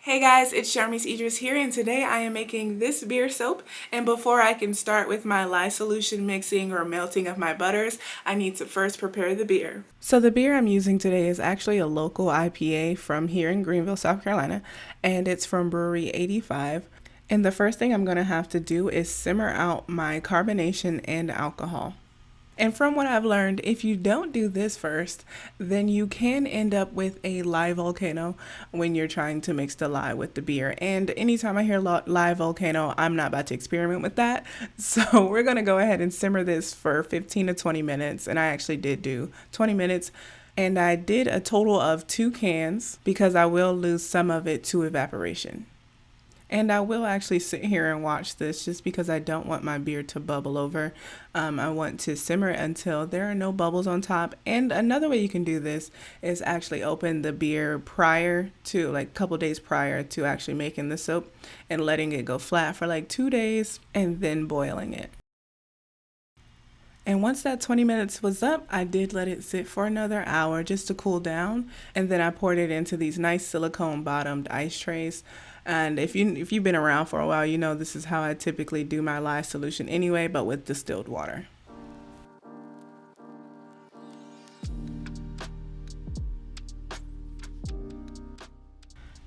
Hey guys, it's Sharmise Idris here, and today I am making this beer soap. And before I can start with my lye solution mixing or melting of my butters, I need to first prepare the beer. So the beer I'm using today is actually a local IPA from here in Greenville, South Carolina, and it's from Brewery 85. And the first thing I'm going to have to do is simmer out my carbonation and alcohol. And from what I've learned, if you don't do this first, then you can end up with a lye volcano when you're trying to mix the lye with the beer. And anytime I hear lye volcano, I'm not about to experiment with that. So we're going to go ahead and simmer this for 15 to 20 minutes. And I actually did do 20 minutes. And I did a total of 2 cans because I will lose some of it to evaporation. And I will actually sit here and watch this just because I don't want my beer to bubble over. I want to simmer it until there are no bubbles on top. And another way you can do this is actually open the beer prior to, like a couple days prior to actually making the soap, and letting it go flat for like 2 days and then boiling it. And once that 20 minutes was up, I did let it sit for another hour just to cool down. And then I poured it into these nice silicone bottomed ice trays. And if you've been around for a while, you know this is how I typically do my lye solution anyway, but with distilled water.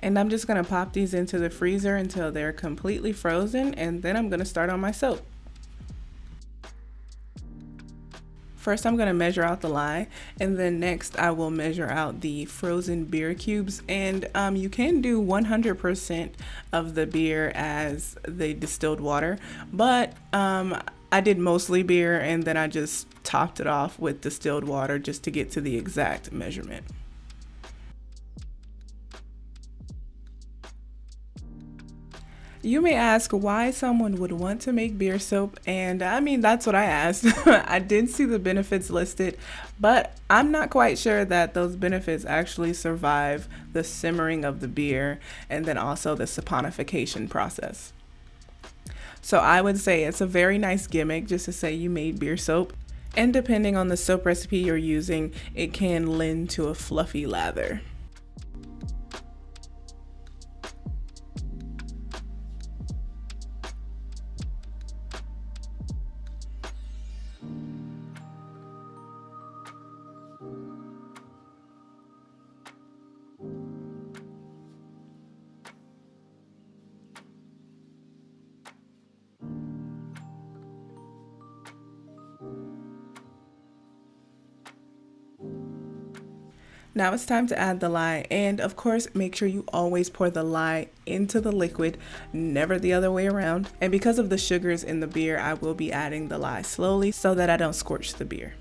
And I'm just going to pop these into the freezer until they're completely frozen, and then I'm going to start on my soap. First, I'm going to measure out the lye, and then next I will measure out the frozen beer cubes. And you can do 100% of the beer as the distilled water, but I did mostly beer, and then I just topped it off with distilled water just to get to the exact measurement. You may ask why someone would want to make beer soap, and I mean, that's what I asked. I did see the benefits listed, but I'm not quite sure that those benefits actually survive the simmering of the beer and then also the saponification process. So I would say it's a very nice gimmick just to say you made beer soap, and depending on the soap recipe you're using, it can lend to a fluffy lather. Now it's time to add the lye, and of course make sure you always pour the lye into the liquid, never the other way around. And because of the sugars in the beer, I will be adding the lye slowly so that I don't scorch the beer.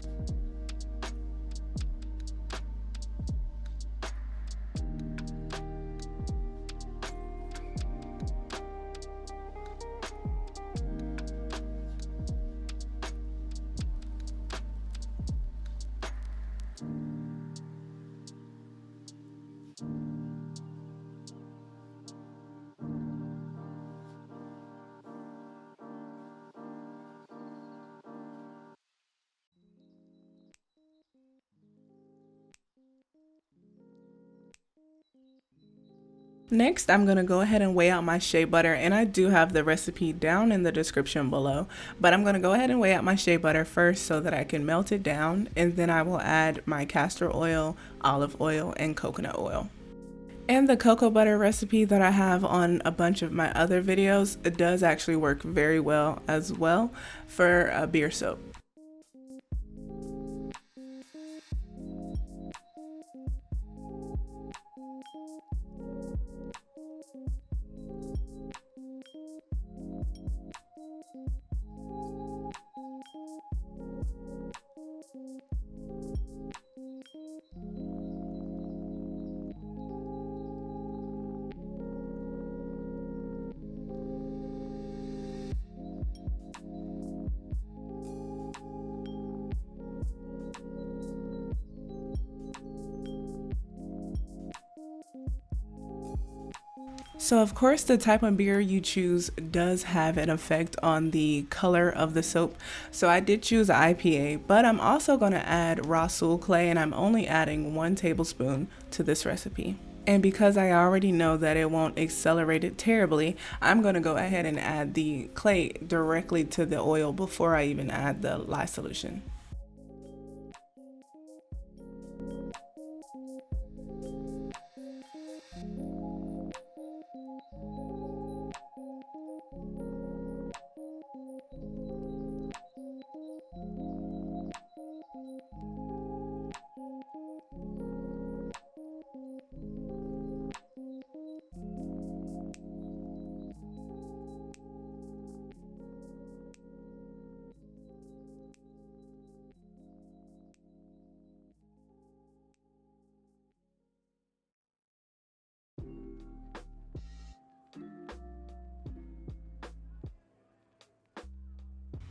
Next, I'm going to go ahead and weigh out my shea butter, and I do have the recipe down in the description below, but I'm going to go ahead and weigh out my shea butter first so that I can melt it down, and then I will add my castor oil, olive oil, and coconut oil. And the cocoa butter recipe that I have on a bunch of my other videos, it does actually work very well as well for a beer soap. So of course the type of beer you choose does have an effect on the color of the soap. So I did choose an IPA, but I'm also going to add Rhassoul clay, and I'm only adding 1 tablespoon to this recipe. And because I already know that it won't accelerate it terribly, I'm going to go ahead and add the clay directly to the oil before I even add the lye solution.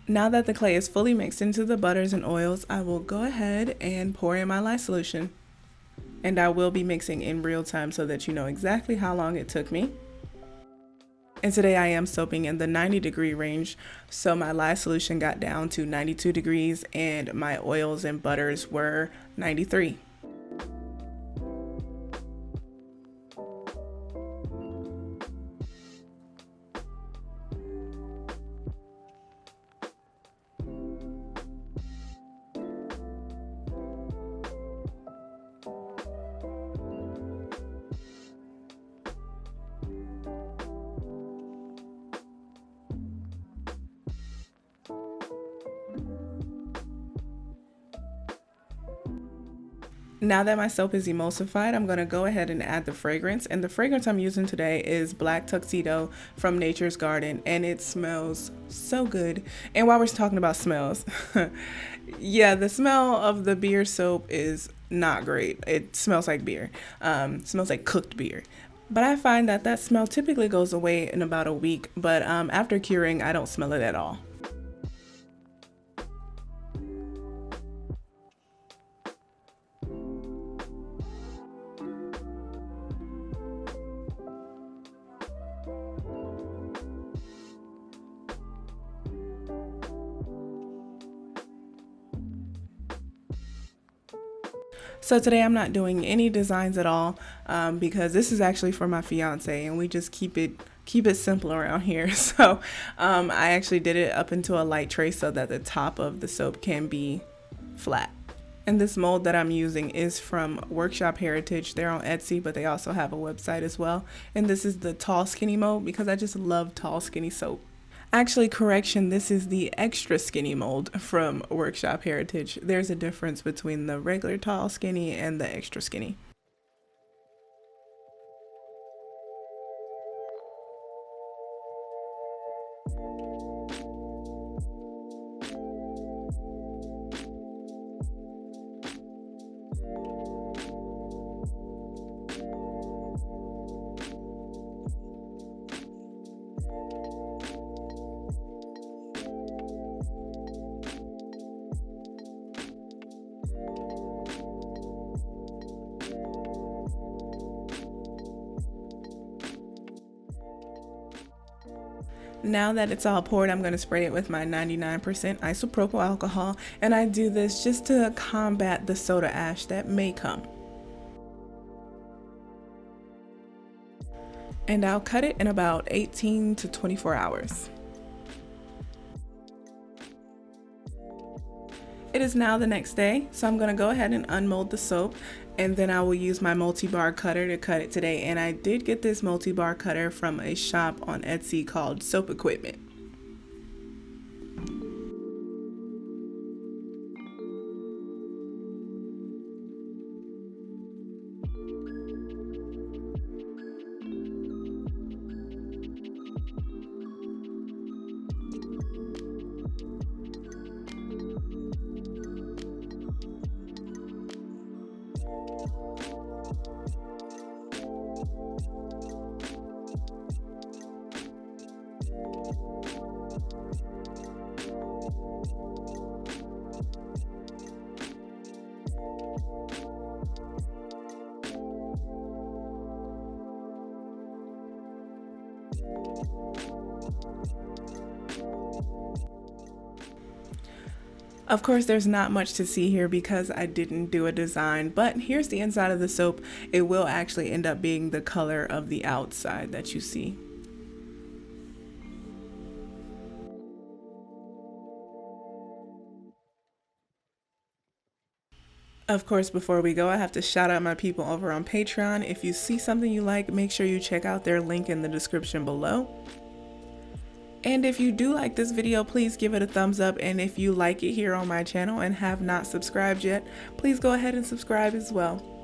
Now that the clay is fully mixed into the butters and oils, I will go ahead and pour in my lye solution. And I will be mixing in real time so that you know exactly how long it took me. And today I am soaping in the 90-degree range, so my lye solution got down to 92 degrees and my oils and butters were 93. Now that my soap is emulsified, I'm going to go ahead and add the fragrance. And the fragrance I'm using today is Black Tuxedo from Nature's Garden, and it smells so good. And while we're talking about smells, yeah, the smell of the beer soap is not great. It smells like beer. Smells like cooked beer. But I find that that smell typically goes away in about a week, but after curing, I don't smell it at all. So today I'm not doing any designs at all because this is actually for my fiance, and we just keep it simple around here. So I actually did it up into a light tray so that the top of the soap can be flat. And this mold that I'm using is from Workshop Heritage. They're on Etsy, but they also have a website as well. And this is the tall skinny mold because I just love tall skinny soap. Actually, correction, this is the extra skinny mold from Workshop Heritage. There's a difference between the regular tall skinny and the extra skinny. Now that it's all poured, I'm going to spray it with my 99% isopropyl alcohol, and I do this just to combat the soda ash that may come. And I'll cut it in about 18 to 24 hours. It is now the next day, so I'm going to go ahead and unmold the soap, and then I will use my multi-bar cutter to cut it today. And I did get this multi-bar cutter from a shop on Etsy called Soap Equipment. Of course, there's not much to see here because I didn't do a design, but here's the inside of the soap. It will actually end up being the color of the outside that you see. Of course, before we go, I have to shout out my people over on Patreon. If you see something you like, make sure you check out their link in the description below. And if you do like this video, please give it a thumbs up. And if you like it here on my channel and have not subscribed yet, please go ahead and subscribe as well.